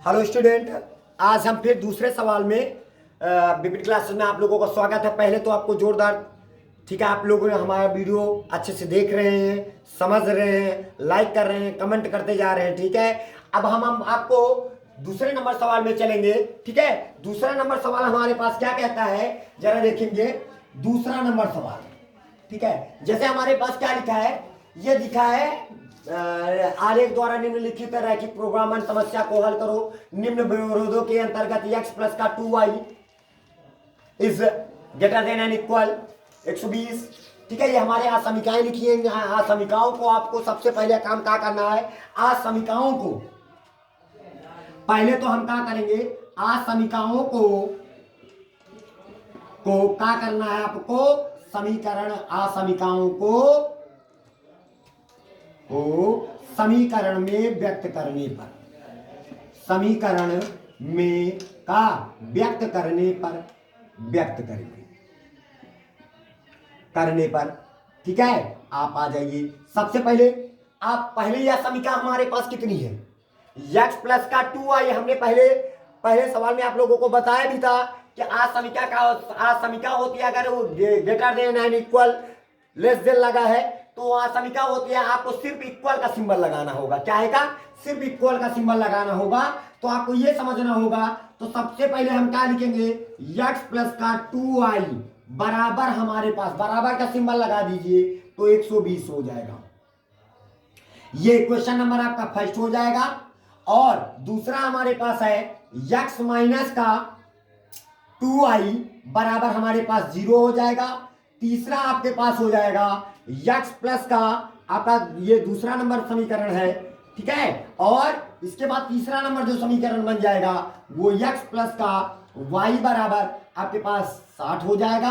Hello student, आज हम फिर दूसरे सवाल में बीपीटी क्लासेस में आप लोगों का स्वागत है। पहले तो आपको जोरदार ठीक है, आप लोगों ने हमारा वीडियो अच्छे से देख रहे हैं, समझ रहे हैं, लाइक कर रहे हैं, कमेंट करते जा रहे हैं। ठीक है, अब हम आपको दूसरे नंबर सवाल में चलेंगे। ठीक है, दूसरा नंबर सवाल हमारे पास क्या कहता है, जरा देखेंगे दूसरा नंबर सवाल। ठीक है, जैसे हमारे पास क्या लिखा है, ये लिखा है आलेख द्वारा निम्नलिखित रैखिक प्रोग्रामन समस्या को हल करो। निम्न विरोधों के अंतर्गत x प्लस का 2y is greater than and equal 120। ठीक है, ये हमारे यहाँ समीकरण लिखी है। यहाँ समीकरणों को आपको सबसे पहले काम क्या करना है, आज समीकरणों को पहले तो हम क्या करेंगे, आज समीकरणों को क्या करना है आपको, समीकरण समीकरणों को समीकरण में व्यक्त करने पर, समीकरण में का व्यक्त करने पर, व्यक्त करने पर। ठीक है, आप आ जाइए। सबसे पहले आप पहले यह समीकरण हमारे पास कितनी है, x प्लस का 2y। हमने पहले सवाल में आप लोगों को बताया भी था कि आज समीकरण होती है अगर वो greater than and equal less than लगा है तो वहां समीकरण होती है, आपको सिर्फ इक्वल का सिंबल लगाना होगा। क्या है का, सिर्फ इक्वल का सिंबल लगाना होगा। तो आपको ये समझना होगा। तो सबसे पहले हम क्या लिखेंगे, x प्लस का 2y बराबर, हमारे पास बराबर का सिंबल लगा दीजिए तो 120 हो जाएगा। ये क्वेश्चन नंबर आपका फर्स्ट हो जाएगा। और दूसरा हमारे पास है x माइनस का 2y बराबर हमारे पास 0 हो जाएगा। तीसरा आपके पास हो जाएगा x प्लस का आपका, ये दूसरा नंबर समीकरण है। ठीक है, और इसके बाद तीसरा नंबर जो समीकरण बन जाएगा वो x प्लस का y बराबर आपके पास 60 हो जाएगा।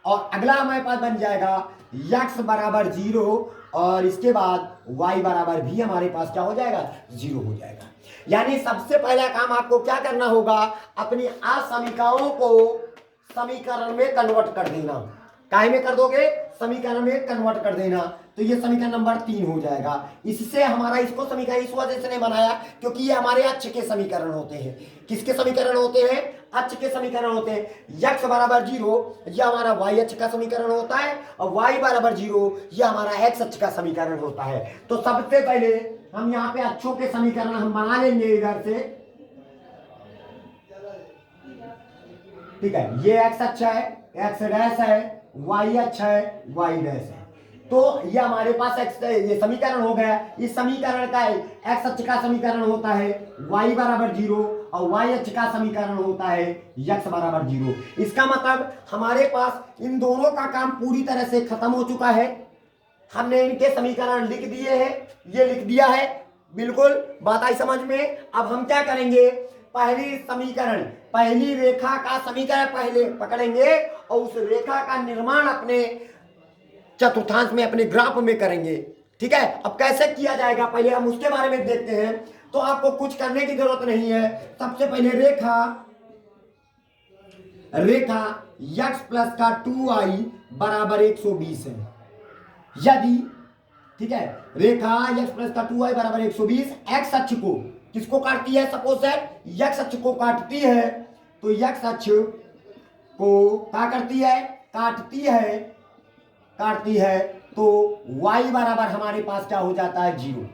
और अगला हमारे पास बन जाएगा x बराबर 0 और इसके बाद y बराबर भी हमारे पास क्या हो जाएगा, 0 हो जाएगा। यानी सबसे पहला काम आपको क्या करना होगा, अपनी समीकरणों को समीकरण में कन्वर्ट कर देना। काहे में कर दोगे, समीकरण में कन्वर्ट कर देना। तो ये समीकरण नंबर 3 हो जाएगा। इससे हमारा इसको समीकरण इस वजह से नहीं बनाया क्योंकि ये हमारे अक्ष के समीकरण होते हैं। किसके समीकरण होते हैं, अक्ष के समीकरण होते हैं। x बराबर 0 यह हमारा y अक्ष का समीकरण होता है और y बराबर 0 यह हमारा x अक्ष का समीकरण होता है। तो सबसे पहले हम यहाँ पे अक्षों के समीकरण हम बना लेंगे इधर से। ठीक है, ये x अक्ष है, x डैश है, y अक्ष है, y डैश है। तो ये हमारे पास x ये समीकरण हो गया। इस समीकरण का x अक्ष का समीकरण होता है y बराबर 0 और y अक्ष का समीकरण होता है x बराबर 0। इसका मतलब हमारे पास इन दोनों का काम पूरी तरह से खत्म हो चुका है। हमने इनके समीकरण लिख दिए हैं, ये लिख दिया है, बिल्कुल बात आई समझ में। अब हम क्या करेंगे, पहली रेखा का समीकरण पहले पकड़ेंगे और उस रेखा का निर्माण अपने चतुर्थांश में, अपने ग्राफ में करेंगे। ठीक है, अब कैसे किया जाएगा पहले हम उसके बारे में देखते हैं। तो आपको कुछ करने की जरूरत नहीं है। सबसे पहले रेखा x प्लस का 2y बराबर 120 है। यदि, ठीक है, रेखा x प्लस का 2y बराबर 120 x अक्ष को किसको काटती है, सपोज दैट x अक्ष को काटती है। तो x अक्ष को क्या करती है, काटती है तो y बराबर हमारे पास क्या हो जाता है, 0।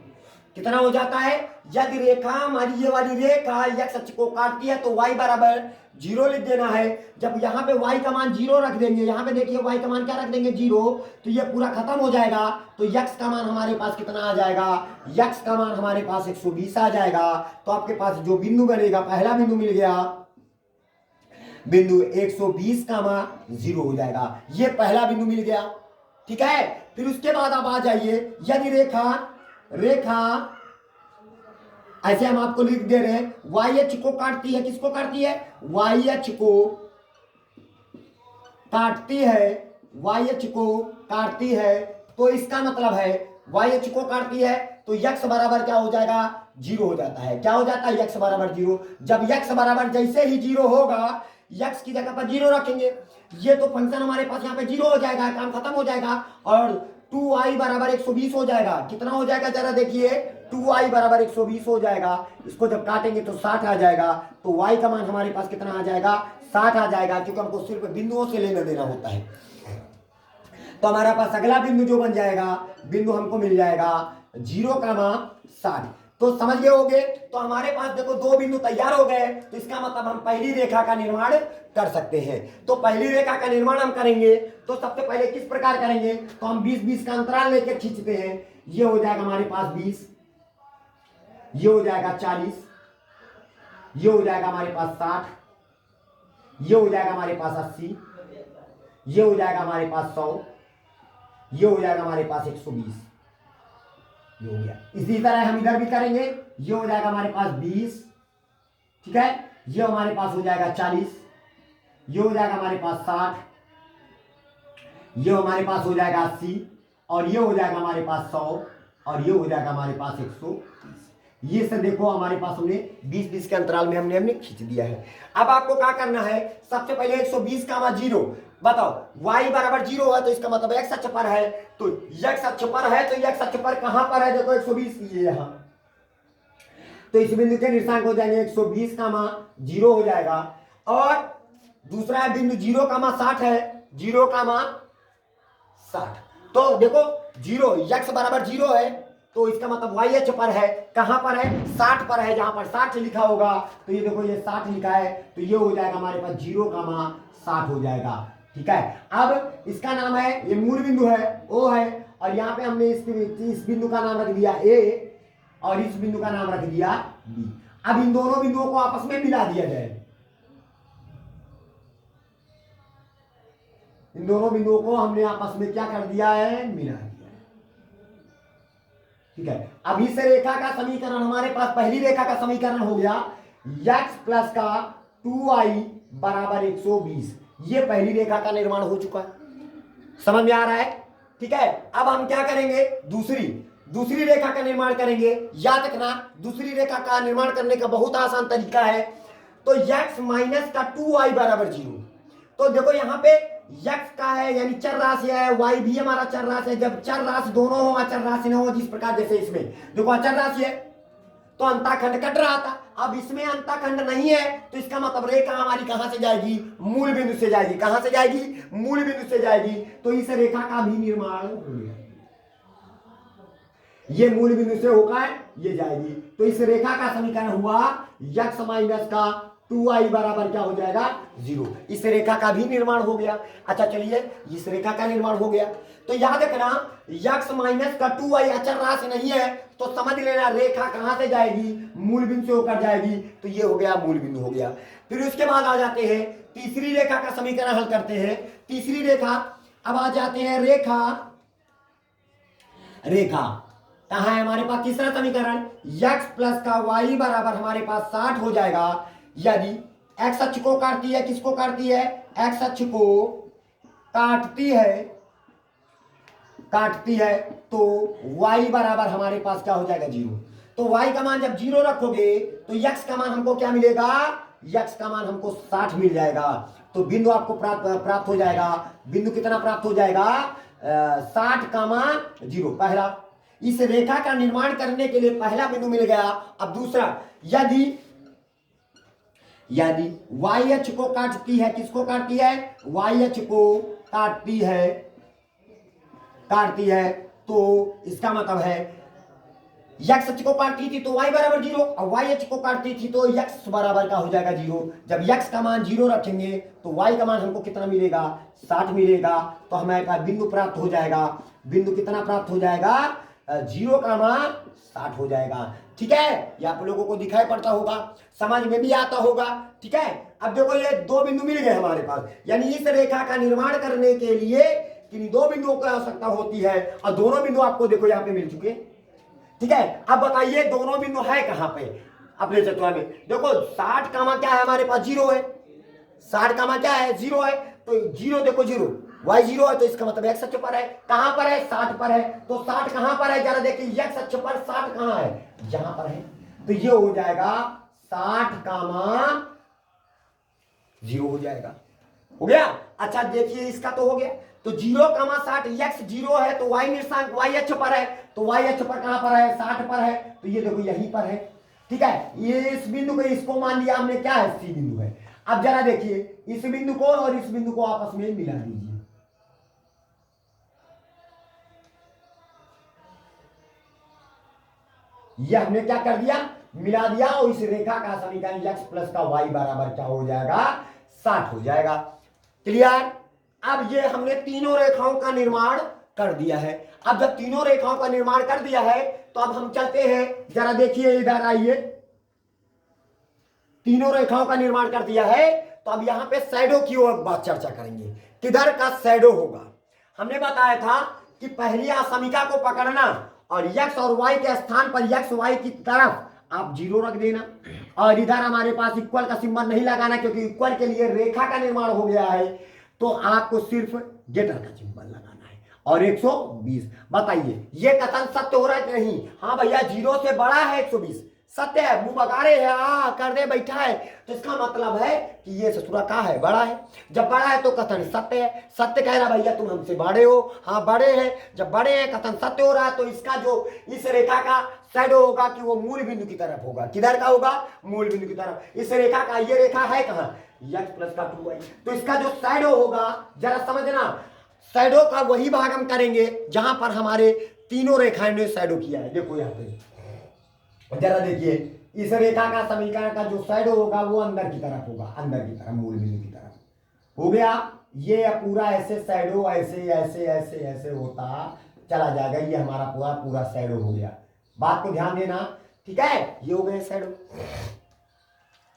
कितना हो जाता है, यदि रेखा हमारी ये वाली रेखा x अक्ष को काटती है तो y बराबर 0 लिख देना है। जब यहाँ पे y का मान 0 रख देंगे, यहाँ पे देखिए y का मान क्या रख देंगे, 0, तो ये पूरा खत्म हो जाएगा। तो x का मान हमारे पास कितना आ जाएगा, x का मान हमारे पास 120 आ जाएगा। तो आपके पास जो बिंदु बनेगा, पहला बिंदु मिल गया, बिंदु 120 का मान 0 हो जाएगा। ये पहला बिंदु मिल गया। ठीक है, फिर उसके बाद आप आ जाइए, यदि रेखा ऐसे हम आपको लिख दे रहे हैं, y अक्ष को काटती है, किसको काटती है, y अक्ष को काटती है। तो इसका मतलब है y अक्ष को काटती है तो x बराबर क्या हो जाएगा, 0 हो जाता है। क्या हो जाता है, x बराबर 0। जब x बराबर जैसे ही 0 होगा, x की जगह पर 0 रखेंगे, ये तो फंक्शन हमारे पास यहाँ पे 0 हो जाएगा, काम खत्म हो जाएगा। और 2y बराबर 120 हो जाएगा। कितना हो जाएगा, जरा देखिए, 2i बराबर 120 हो जाएगा। इसको जब काटेंगे तो 60 आ जाएगा। तो y का मान हमारे पास कितना आ जाएगा? 60 आ जाएगा, क्योंकि हमको सिर्फ बिंदुओं से लेना देना होता है। तो हमारा पास अगला बिंदु जो बन जाएगा, बिंदु हमको मिल जाएगा 0,60। तो समझ गए होगे। तो हमारे पास देखो दो बिंदु तैयार हो गए, तो इसका मतलब हम पहली रेखा का निर्माण कर सकते हैं। तो पहली रेखा का निर्माण हम करेंगे तो सबसे पहले किस प्रकार करेंगे? तो हम 20-20 का अंतराल लेके खींचते हैं। ये हो जाएगा हमारे पास 20, ये हो जाएगा 40, ये हो जाएगा हमारे पास 60, ये हो जाएगा हमारे पास 80, ये हो जाएगा हमारे पास 100, ये हो जाएगा हमारे पास 120। ये हो गया। इसी तरह हम इधर भी करेंगे। ये हो जाएगा हमारे पास 20, ठीक है, ये हमारे पास हो जाएगा 40, ये हो जाएगा हमारे पास 60, ये हमारे पास हो जाएगा 80, और ये हो जाएगा हमारे पास 100, और ये हो जाएगा हमारे पास 130। ये सब देखो हमारे पास हमने 20-20 के अंतराल में हमने खींच दिया है। अब आपको क्या करना है? सबसे पहले 120 का मान 0 बताओ। y बराबर 0 है तो इसका मतलब x अक्ष पर है, तो x अक्ष पर है, तो x अक्ष पर कहां पर है? देखो 120, ये यहां। तो इस बिंदु के निर्देशांक हो जाएंगे 120 का मान 0 हो जाएगा। और दूसरा है बिंदु 0 का मान 60 है, 0 का मान 60। तो देखो 0 x बराबर 0 है, तो इसका मतलब y अक्ष पर है, कहां पर है? 60 पर है। जहां पर 60 लिखा होगा तो ये देखो ये 60 लिखा है, तो ये हो जाएगा हमारे पास 0 का मान 60 हो जाएगा। ठीक है, अब इसका नाम है, ये मूल बिंदु है O है, और यहाँ पे हमने इस बिंदु का नाम रख दिया A और इस बिंदु का नाम रख दिया B। अब इन दोनों बिंदुओं को आपस में मिला दिया जाए। इन दोनों बिंदुओं को हमने आपस में क्या कर दिया है? मिला दिया है। ठीक है, अब इस रेखा का समीकरण हमारे पास, पहली रेखा का समीकरण हो गया x प्लस का 2i बराबर 120। ये पहली रेखा का निर्माण हो चुका है, समझ में आ रहा है? ठीक है, अब हम क्या करेंगे? दूसरी रेखा का निर्माण करेंगे। याद रखना, दूसरी रेखा का निर्माण करने का बहुत आसान तरीका है। तो x माइनस का 2i बराबर 0। तो देखो यहाँ पे x का है यानी चर राशि है, y भी हमारा चर राशि है। जब चर राशि दोनों हो, अचर राशि ना हो, जिस प्रकार जैसे इसमें देखो अचर राशि है तो अंताखंड कट रहा था। अब इसमें अंताखंड नहीं है, तो इसका मतलब रेखा हमारी कहां से जाएगी? मूल बिंदु से जाएगी। कहां से जाएगी? मूल बिंदु से जाएगी। तो इस रेखा का भी निर्माण हो गया। ये मूल बिंदु से होकर ये जाएगी। तो इस रेखा का समीकरण हुआ x माइनस का 2i बराबर क्या हो जाएगा? 0। इस रेखा का भी निर्माण हो गया। अच्छा चलिए, इस रेखा का निर्माण हो गया तो याद रखना x माइनस का 2i अचर राशि नहीं है, तो समझ लेना रेखा कहां से जाएगी? मूल बिंदु से होकर जाएगी। तो ये हो गया मूल बिंदु हो गया। फिर उसके बाद आ जाते हैं तीसरी रेखा का समीकरण हल करते हैं। तीसरी रेखा, अब आ जाते हैं रेखा कहां है हमारे पास? तीसरा समीकरण x प्लस का y बराबर हमारे पास 60 हो जाएगा। यदि x अक्ष को काटती है, किसको काटती है? x अक्ष को काटती है तो y बराबर हमारे पास क्या हो जाएगा? 0। तो y का मान जब 0 रखोगे तो x का मान हमको क्या मिलेगा? x का मान हमको 60 मिल जाएगा। तो बिंदु आपको प्राप्त हो जाएगा। बिंदु कितना प्राप्त हो जाएगा? 60 का मान 0। पहला, इस रेखा का निर्माण करने के लिए पहला बिंदु मिल गया। अब दूसरा, यदि y अक्ष को काटती है, किसको काटती है? y अक्ष को काटती है तो इसका मतलब है x अक्ष को काटती थी तो y बराबर 0, और y अक्ष को काटती थी तो x बराबर का हो जाएगा 0। जब x का मान 0 रखेंगे तो y का मान हमको कितना मिलेगा? 60 मिलेगा। तो हमारे पास बिंदु प्राप्त हो जाएगा। बिंदु कितना प्राप्त हो जाएगा? 0 का मान 60 हो जाएगा। ठीक है, ये आप लोगों को दिखाई पड़ता होगा, समझ में भी आता होगा। ठीक है, अब देखो ये दो बिंदु मिल गए हमारे पास, यानी इस रेखा का निर्माण करने के लिए किन दो बिंदुओं की आवश्यकता होती है, और दोनों बिंदु आपको देखो यहाँ पे मिल चुके। ठीक है, अब बताइए दोनों बिंदु है कहां पे अपने चतुर्भुज में? देखो 60 का मान क्या है हमारे पास? 0 है। 60 का मान क्या है? 0 है। तो 0 देखो 0, y 0 है तो इसका मतलब x अक्ष पर है। कहां पर है? 60 पर है। तो 60 कहां पर है? जरा देखिए, x अक्ष पर 60 कहां है? यहां पर है। तो ये हो जाएगा 60 का मान 0 हो जाएगा। हो गया? अच्छा देखिए, इसका तो हो गया। तो 0,60 x 0 है तो y निर्देशांक y अक्ष पर है, तो y अक्ष पर कहां पर है, 60 पर है, तो ये देखो यहीं पर है। ठीक है, ये इस बिंदु को इसको मान लिया हमने क्या है, सी बिंदु है। अब जरा देखिए इस बिंदु को और इस बिंदु को आपस में मिला दीजिए। ये हमने क्या कर दिया, मिला दिया, और इस रेखा का समीकरण x प्लस का y बराबर क्या हो जाएगा, 60 हो जाएगा। क्लियर। अब ये हमने तीनों रेखाओं का निर्माण कर दिया है। अब जब तीनों रेखाओं का निर्माण कर दिया है तो अब हम चलते हैं, जरा देखिए इधर आइए, तीनों रेखाओं का निर्माण कर दिया है तो अब यहां पे शैडो की ओर बात चर्चा करेंगे। किधर का शैडो होगा, हमने बताया था कि पहली असमिका को पकड़ना और x और y के स्थान पर x y की तरफ आप 0 रख देना, और इधर हमारे पास इक्वल का सिंबल नहीं लगाना क्योंकि इक्वल के लिए रेखा का निर्माण हो गया है, तो आपको सिर्फ गेटर का सिंबल लगाना है और 120। बताइए ये कथन सत्य हो रहा है कि नहीं, हाँ भैया 0 से बड़ा है 120, सत्य है, मुंह बगाड़े है, कर दे बैठा है, तो इसका मतलब है कि ये ससुरा का है, बड़ा है। जब बड़ा है तो कथन सत्य है, सत्य कह रहा भैया तुम हमसे बड़े हो, हाँ बड़े हैं, जब बड़े हैं कथन सत्य हो रहा है, तो इसका जो इस रेखा का शैडो होगा कि वो मूल बिंदु की तरफ होगा। किधर का होगा, मूल बिंदु की तरफ। इस रेखा का, ये रेखा है कहाँ, x प्लस का 2y, तो इसका जो शैडो होगा जरा समझना, शैडो का वही भाग हम करेंगे जहां पर हमारे तीनों रेखाएं ने शैडो किया है। देखो यहाँ पे जरा देखिए, इस रेखा का समीकरण का जो शैडो होगा वो अंदर की तरफ होगा, अंदर की तरफ, मूल बिंदु की तरफ हो गया। ये पूरा ऐसे शैडो ऐसे ऐसे ऐसे ऐसे होता चला जाएगा, ये हमारा पूरा पूरा शैडो हो गया। बात को ध्यान देना, ठीक है, ये हो गए शैडो।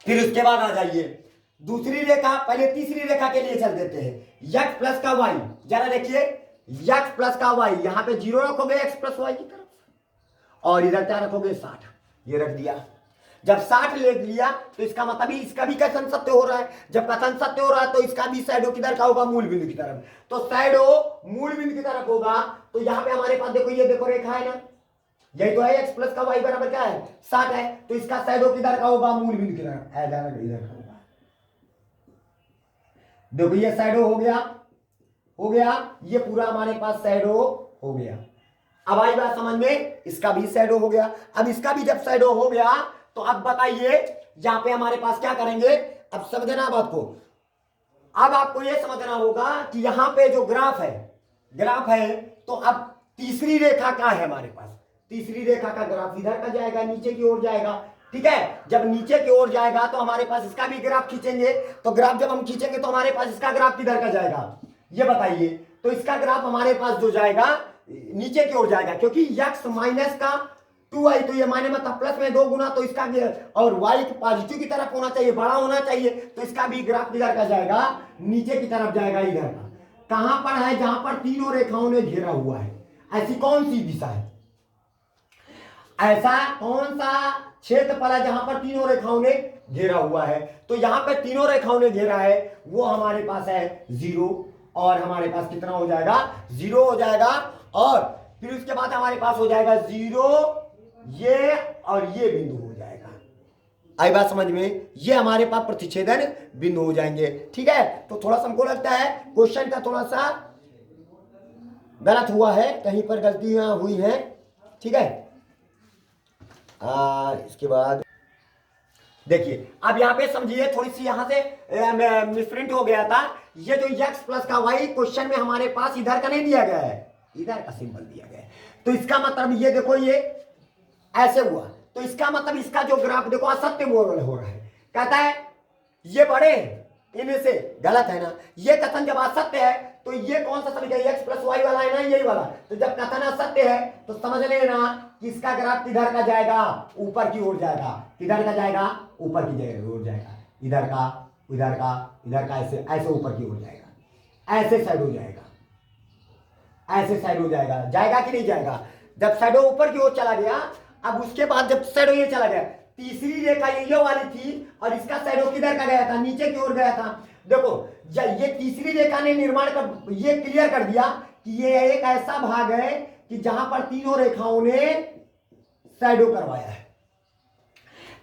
फिर उसके बाद आ जाइए दूसरी रेखा, पहले तीसरी रेखा के लिए चल देते हैं, x प्लस का y। जरा देखिए x प्लस का y, यहां पे 0 रखोगे x प्लस y की तरफ, और इधर क्या रखोगे 60, ये रख दिया। जब 60 ले लिया तो इसका मतलब इसका भी कथन सत्य हो रहा है। जब कथन सत्य हो रहा है तो इसका भी शैडो किधर का होगा, मूल बिंदु की तरफ। तो शैडो मूल बिंदु की तरफ होगा, तो यहाँ पे हमारे पास देखो, ये देखो रेखा है ना, यही तो है, x प्लस का y बराबर क्या है, 60 है, तो इसका शैडो किधर का होगा, मूल बिंदु की तरफ, इधर का होगा। देखो ये शैडो हो गया, हो गया, ये पूरा हमारे पास शैडो हो गया। अब आई बात समझ में, इसका भी शैडो हो गया। अब इसका भी जब शैडो हो गया तो अब बताइए यहां पे हमारे पास क्या करेंगे, अब समझना बात को। अब आपको यह समझना होगा कि यहां पे जो ग्राफ है, तो अब तीसरी रेखा का है हमारे पास, तीसरी रेखा का ग्राफ इधर का जाएगा, नीचे की ओर जाएगा। ठीक है, जब नीचे की ओर जाएगा तो हमारे पास इसका भी ग्राफ खींचेंगे, तो ग्राफ जब हम खींचेंगे तो हमारे पास इसका ग्राफ किधर का जाएगा, ये बताइए। तो इसका ग्राफ हमारे पास जो जाएगा नीचे की ओर जाएगा, क्योंकि x माइनस का 2y, तो ये माइनस मतलब प्लस में 2 गुना, तो इसका और y पॉजिटिव की तरफ होना चाहिए, बड़ा होना चाहिए, तो इसका भी ग्राफ किधर का जाएगा, नीचे की तरफ जाएगा, इधर का। कहां पर है, जहां पर तीनों रेखाओं ने घेरा हुआ है। ऐसी कौन सी दिशा है, ऐसा कौन सा क्षेत्रफल है जहां पर तीनों रेखाओं ने घेरा हुआ है। तो यहां पर तीनों रेखाओं ने घेरा है, वो हमारे पास है 0, और हमारे पास कितना हो जाएगा, 0 हो जाएगा। और फिर उसके बाद हमारे पास हो जाएगा 0, ये और ये बिंदु हो जाएगा। आई बात समझ में, ये हमारे पास प्रतिच्छेदन बिंदु हो जाएंगे। ठीक है, तो थोड़ा सा हमको लगता है क्वेश्चन का थोड़ा सा गलत हुआ है, कहीं पर गलतियां हुई हैं। ठीक है, इसके बाद देखिए, अब यहां पे समझिए, थोड़ी सी यहां से मिसप्रिंट हो गया था। ये जो x प्लस का y क्वेश्चन में हमारे पास इधर का नहीं दिया गया है, इधर का सिंबल दिया गया है, तो इसका मतलब ये देखो, ये ऐसे हुआ, तो इसका मतलब इसका जो ग्राफ देखो असत्य हो रहा है। कहता है ये बड़े इनमें से, गलत है ना, ये कथन जब असत्य है तो ये कौन सा समीकरण, x प्लस वाई वाला है ना, यही वाला। तो जब कथन असत्य है तो समझ लेना कि इसका ग्राफ किधर का जाएगा, ऊपर की ओर जाएगा। किधर का जाएगा, ऊपर की ओर जाएगा, इधर का, इधर का, इधर का, ऐसे ऐसे ऊपर की ओर जाएगा, ऐसे साइड हो जाएगा, ऐसे साइड हो जाएगा, जाएगा कि नहीं जाएगा। जब शैडो ऊपर की ओर चला गया, अब उसके बाद जब शैडो ये चला गया, तीसरी रेखा ये वाली थी और इसका शैडो किधर का गया था, नीचे की ओर गया था। देखो ये तीसरी रेखा ने निर्माण कर, ये क्लियर कर दिया कि ये एक ऐसा भाग है कि जहां पर तीनों रेखाओं ने शैडो करवाया है।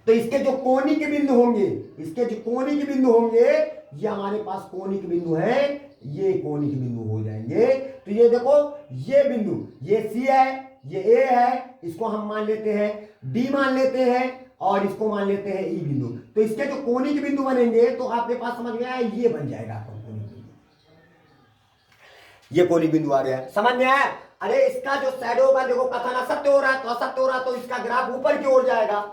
तो इसके जो कोनिक बिंदु होंगे, इसके जो कोनिक बिंदु होंगे, ये हमारे पास कोनिक बिंदु है, ये कोनिक बिंदु हो जाएंगे। तो ये देखो, ये बिंदु, ये सी है, ये ए है, इसको हम मान लेते हैं डी मान लेते हैं, और इसको मान लेते हैं ई बिंदु। तो इसके जो कोनिक बिंदु बनेंगे, तो आपके पास समझ में आया, ये बन जाएगा आपका कोनिक बिंदु। ये कोनिक बिंदु आ गया, समझ में आया। अरे इसका जो शैडो का देखो कथन असत्य हो रहा है, तो असत्य हो रहा है, तो इसका ग्राफ ऊपर की ओर जाएगा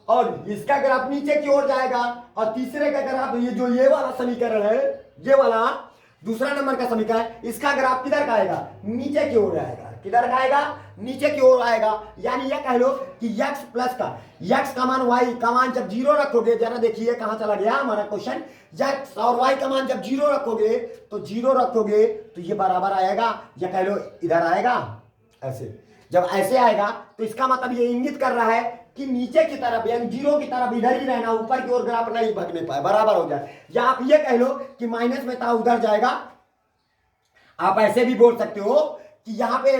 और इसका ग्राफ नीचे की ओर जाएगा, और तीसरे का ग्राफ, ये जो ये वाला समीकरण है, ये वाला दूसरा नंबर का समीकरण, इसका ग्राफ किधर का आएगा, नीचे की ओर आएगा। किधर का आएगा, नीचे की ओर आएगा। यानी ये कह लो कि x प्लस का, x का मान y का मान जब 0 रखोगे, जरा देखिए कहां चला गया हमारा क्वेश्चन, x और y का मान जब 0 रखोगे, तो 0 रखोगे तो ये बराबर आएगा, या कह लो इधर आएगा ऐसे। जब ऐसे आएगा तो इसका मतलब ये इंगित कर रहा है कि नीचे की तरफ, यानी 0 की तरफ इधर ही रहना, ऊपर की ओर ग्राफ नहीं भगने पाए, बराबर हो जाए। या आप ये कह लो कि माइनस में था उधर जाएगा। आप ऐसे भी बोल सकते हो कि यहां पे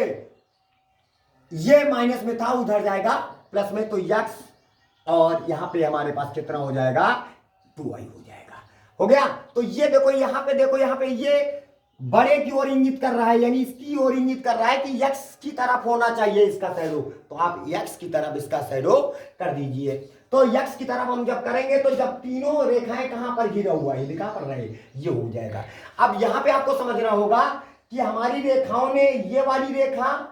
ये माइनस में था उधर जाएगा प्लस में, तो x और यहां पे हमारे पास कितना हो जाएगा, 2y हो जाएगा। हो गया। तो ये देखो यहां पे, देखो यहां पे ये बड़े की ओर इंगित कर रहा है, यानी इसकी ओर इंगित कर रहा है कि x की तरफ होना चाहिए इसका शैडो। तो आप x की तरफ इसका शैडो कर दीजिए। तो x की तरफ हम जब करेंगे, तो जब तीनों रेखाएं कहां पर घिरा हुआ है, लिखा पर रहे, ये हो जाएगा। अब यहां पे आपको समझना होगा कि हमारी रेखाओं ने, ये वाली रेखा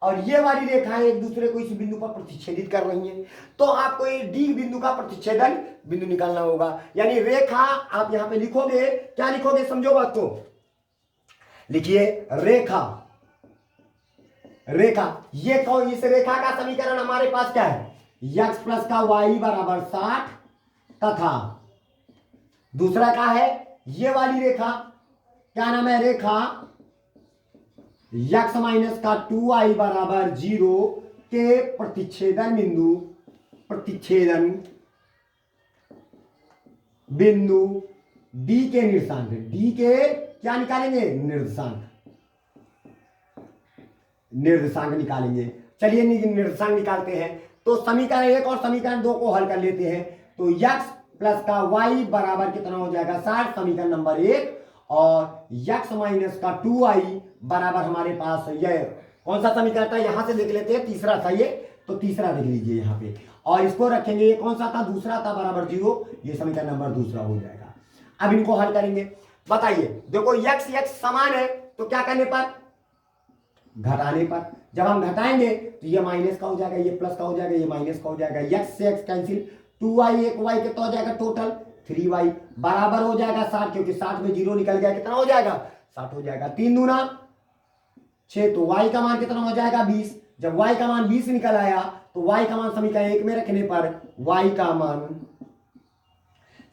और ये वाली रेखाएं एक दूसरे को इस बिंदु पर प्रतिच्छेदित कर रही हैं। तो आपको ये डी बिंदु का प्रतिच्छेदन बिंदु निकालना होगा। यानी रेखा, आप यहां पे लिखोगे, क्या लिखोगे, समझो बात को, लिखिए रेखा, रेखा, ये कौन, इस रेखा का समीकरण हमारे पास क्या है, x प्लस का y बराबर 60, तथा दूसरा क्या है, ये वाली रेखा, क्या नाम है, रेखा x माइनस का 2y बराबर 0 के प्रतिच्छेदन बिंदु, प्रतिच्छेदन बिंदु D के निर्देशांक, D के क्या निकालेंगे, निर्देशांक, निर्देशांक निकालेंगे। चलिए निर्देशांक निकालते हैं। तो समीकरण 1 और समीकरण 2 को हल कर लेते हैं। तो x प्लस का y बराबर कितना हो जाएगा, 60, समीकरण नंबर 1, और x माइनस का 2y बराबर हमारे पास ये कौन सा समीकरण था, यहां से देख लेते हैं, तीसरा था ये, तो तीसरा देख लीजिए यहां पे, और इसको रखेंगे, ये कौन सा था, दूसरा था, बराबर 0, ये समीकरण नंबर दूसरा हो जाएगा। अब इनको हल करेंगे। बताइए, देखो x समान है, तो क्या करने पर, घटाने पर। जब हम घटाएंगे तो ये माइनस का हो जाएगा, ये प्लस का हो जाएगा, ये माइनस का हो जाएगा, x से x कैंसिल, 2y, 1y कितना हो जाएगा, टोटल 3y बराबर हो जाएगा 60, क्योंकि 60 में 0 निकल गया, कितना हो जाएगा, 60 हो जाएगा। 3 दूना 6, तो y का मान कितना हो जाएगा, 20। जब y का मान 20 निकल आया, तो y का मान समीकरण 1 में रखने पर, y का मान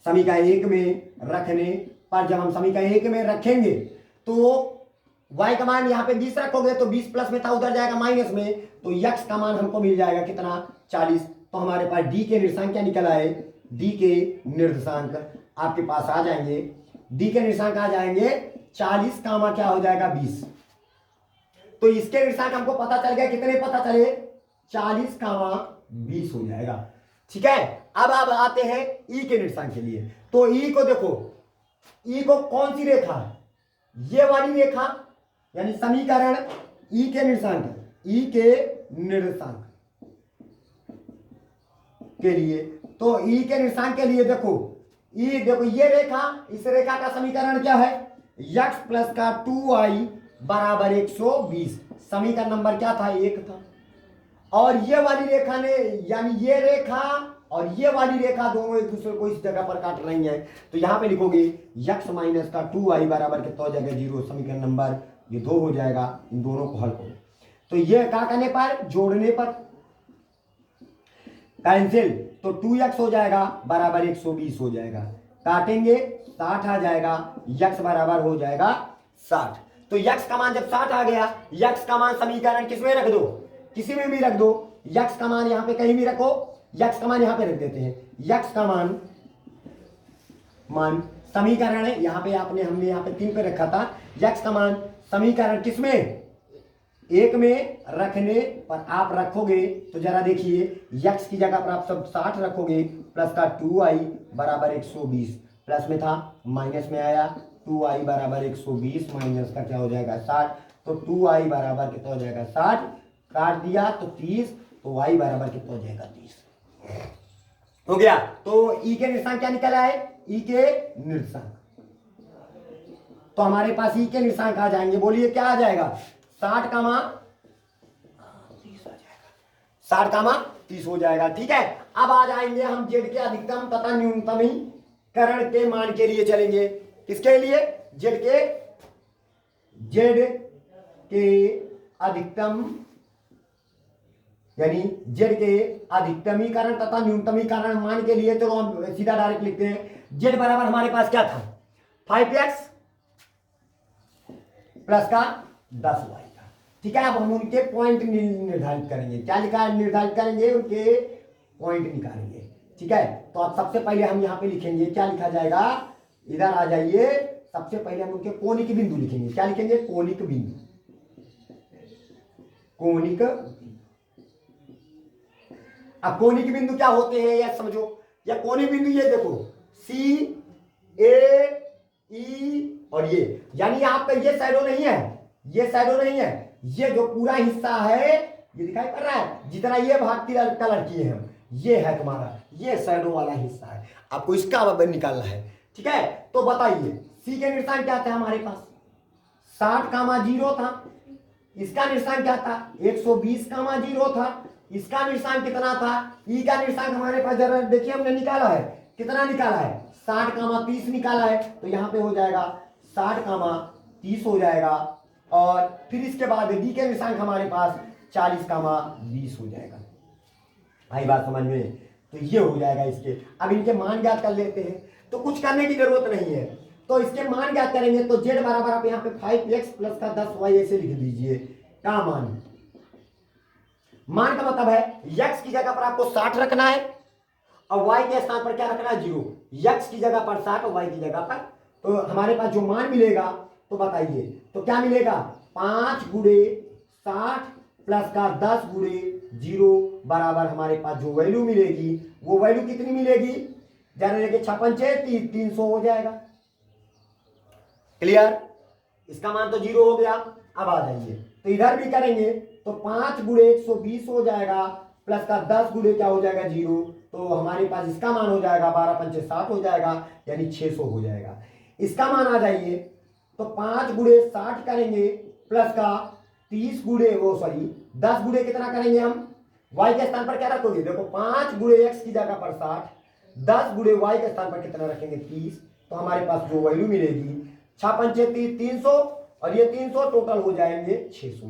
समीकरण 1 में रखने पर, जब हम समीकरण 1 में रखेंगे, तो y का मान यहाँ पे 20 रखोगे, तो 20 प्लस में था उधर जाएगा माइनस में, तो x का मान हमको मिल जाएगा कितना, 40। तो हमारे पास d के निर्देशांक क्या निकल आए, d के निर्देशांक आपके पास आ जाएंगे, d के निर्देशांक आ जाएंगे 40 कामा क्या हो जाएगा, 20। तो इसके निर्देशांक हमको पता चल गया, कितने पता चले, 40 कामा 20 हो जाएगा। ठीक है। अब आते हैं ई के निर्देशांक के लिए। तो ई को देखो, ई को कौन सी रेखा है, ये वाली रेखा, यानी समीकरण ई के निर्देशांक, ई के निर्देशांक के लिए, तो ई के निर्देशांक के लिए देखो, ई देखो ये रेखा, इस रेखा का समीकरण क्या है, x प्लस का 2y बराबर 120, समीकरण नंबर क्या था, 1 था। और ये वाली रेखा ने, यानी ये रेखा और ये वाली रेखा दोनों एक दूसरे को इस जगह पर काट रही है, तो यहां पे लिखोगे x माइनस का 2y बराबर कितना हो जाएगा, 0, समीकरण नंबर ये 2 हो जाएगा। इन दोनों को हल करो, तो ये क्या करने पर, जोड़ने पर, कैंसिल, तो 2x हो जाएगा बराबर 120 हो जाएगा, काटेंगे 60 आ जाएगा, x बराबर हो जाएगा 60। तो x का मान जब 60 आ गया, x का मान समीकरण किसमें रख दो, किसी में भी रख दो, x का मान यहां पे कहीं भी रखो, x का मान यहां पे रख देते हैं, x का मान समीकरण है, यहां पे आपने, हमने यहां पे 3 पे रखा था, x का मान समीकरण किसमें, एक में रखने पर आप रखोगे तो जरा देखिए, यक्स की जगह पर आप सब 60 रखोगे, प्लस का 2i बराबर 120, प्लस में था माइनस में आया, 2i बराबर 120 माइनस का क्या हो जाएगा 60, तो 2i बराबर कितना हो जाएगा 60, काट दिया तो 30, तो y बराबर कितना हो जाएगा 30 हो गया। तो ई के निर्देशांक क्या निकला है, ई के निर्देशांक, तो हमारे पास ई के निर्देशांक आ जाएंगे, बोलिए क्या आ जाएगा 60 कामा 30 आ जाएगा, 60 कामा 30 हो जाएगा। ठीक है, अब आ जाएंगे हम जेड के अधिकतम तथा न्यूनतमीकरण के मान के लिए चलेंगे। किसके लिए, जेड के अधिकतम, यानी जेड के अधिकतमीकरण तथा न्यूनतमीकरण मान के लिए। चलो हम सीधा डायरेक्ट लिखते हैं, जेड बराबर हमारे पास क्या था 5x प्लस का 10y था। ठीक है, अब हम उनके पॉइंट निर्धारित करेंगे, क्या लिखा है निर्धारित करेंगे, उनके पॉइंट निकालेंगे। ठीक है, तो अब सबसे पहले हम यहाँ पे लिखेंगे, क्या लिखा जाएगा, इधर आ जाइए, सबसे पहले हम उनके कोणिक बिंदु लिखेंगे। क्या लिखेंगे, कोणिक बिंदु, कोणिक। अब कोणिक बिंदु क्या होते हैं या समझो, या कोणिक बिंदु ये देखो सी ए ई और ये, यानी आपका ये शैडो नहीं है, ये शैडो नहीं है, ये जो पूरा हिस्सा है ये दिखाई पड़ रहा है, जितना ये भाग कलर किए हैं ये है तुम्हारा, ये शैडो वाला हिस्सा है, आपको इसका निकालना है। ठीक है, तो बताइए सी के निर्देशांक क्या था हमारे पास 60 कामा 0 था, इसका निर्देशांक क्या था 120 कामा 0 था, इसका निर्देशांक कितना था, ई का निर्देशांक हमारे पास जरा देखिए हमने निकाला है, कितना निकाला है 60 कामा 30 निकाला है, तो यहाँ पे हो जाएगा 60 कामा 30 हो जाएगा, और फिर इसके बाद डी के निर्देशांक हमारे पास 40 कामा 20 हो जाएगा। आई बात समझ में, तो ये हो जाएगा इसके। अब इनके मान ज्ञात कर लेते हैं, तो कुछ करने की जरूरत नहीं है, तो इसके मान ज्ञात करेंगे, तो जेड बराबर आप यहाँ पे 5x प्लस का 10y ऐसे लिख दीजिए, क्या मान का मतलब है x की जगह पर आपको 60 रखना है और y के स्थान पर क्या रखना है 0, x की जगह पर 60 और y की जगह पर, तो हमारे पास जो मान मिलेगा तो बताइए, तो क्या मिलेगा 5 गुणे 60 प्लस का 10 गुणे 0 बराबर हमारे पास जो वैल्यू मिलेगी वो वैल्यू कितनी मिलेगी, जाने लगे 56 300 हो जाएगा। क्लियर, इसका मान तो 0 हो गया। अब आ जाइए, तो इधर भी करेंगे, तो 5 गुणे 120 हो जाएगा, प्लस का 10 गुणे क्या हो जाएगा 0, तो हमारे पास इसका मान हो जाएगा 12 पंचे 60 हो जाएगा, यानी 600 हो जाएगा। इसका मान आ जाइए, तो 5 गुणे 60 करेंगे, प्लस का 30 गुणे 10 गुणे कितना करेंगे हम, y के स्थान पर क्या रखोगे, देखो 5 गुणे x की जगह पर 60, 10 गुणे y के स्थान पर कितना रखेंगे 30, तो हमारे पास जो वैल्यू मिलेगी 6 पंचे 300 और ये 300 टोटल हो जाएंगे 600।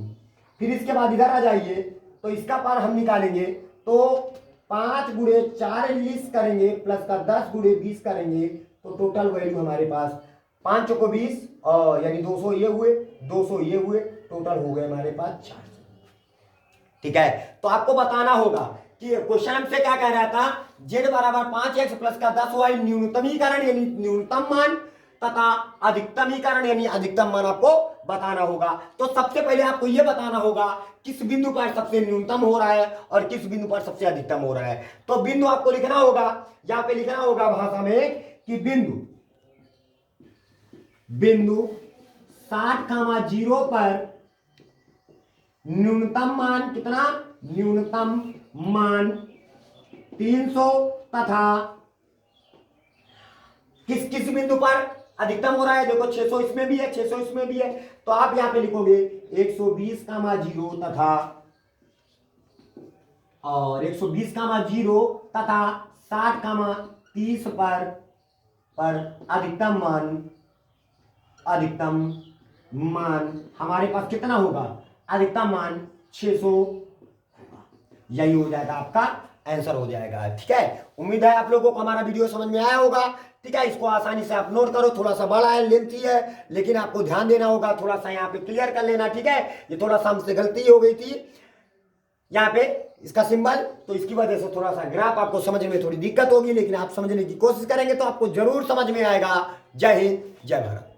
फिर इसके बाद इधर आ जाइए, तो इसका पार हम निकालेंगे, तो 5 गुणे 40 करेंगे, प्लस का 10 गुणे 20 करेंगे, तो टोटल वैल्यू हमारे पास 5 चौको 20 और यानी 200 ये हुए, 200 ये हुए, टोटल हो गए हमारे पास 400। ठीक है, तो आपको बताना होगा कि क्वेश्चन से क्या कह रहा था, जेड बराबर 5x प्लस का 10y न्यूनतमीकरण यानी न्यूनतम मान तथा अधिकतमीकरण यानी अधिकतम मान आपको बताना होगा। तो सबसे पहले आपको यह बताना होगा किस बिंदु पर सबसे न्यूनतम हो रहा है और किस बिंदु पर सबसे अधिकतम हो रहा है। तो बिंदु आपको लिखना होगा, यहां पे लिखना होगा भाषा में कि बिंदु 60,0 पर न्यूनतम मान कितना, न्यूनतम मान 300 तथा किस किस बिंदु पर अधिकतम हो रहा है, देखो 600 इसमें भी है, 600 इसमें भी है, तो आप यहां पे लिखोगे 120,0 तथा और 120,0 तथा 60,30 पर अधिकतम मान हमारे पास कितना होगा, अधिकतम मान 600, यही हो जाएगा आपका आंसर हो जाएगा। ठीक है, उम्मीद है आप लोगों को हमारा वीडियो समझ में आया होगा। ठीक है, इसको आसानी से आप नोट करो, थोड़ा सा बड़ा है, लेंथी है, लेकिन आपको ध्यान देना होगा, थोड़ा सा यहाँ पे क्लियर कर लेना। ठीक है, ये थोड़ा सा हमसे गलती हो गई थी यहाँ पे इसका सिंबल, तो इसकी वजह से थोड़ा सा ग्राफ आपको समझने में थोड़ी दिक्कत होगी, लेकिन आप समझने की कोशिश करेंगे तो आपको जरूर समझ में आएगा। जय हिंद, जय भारत।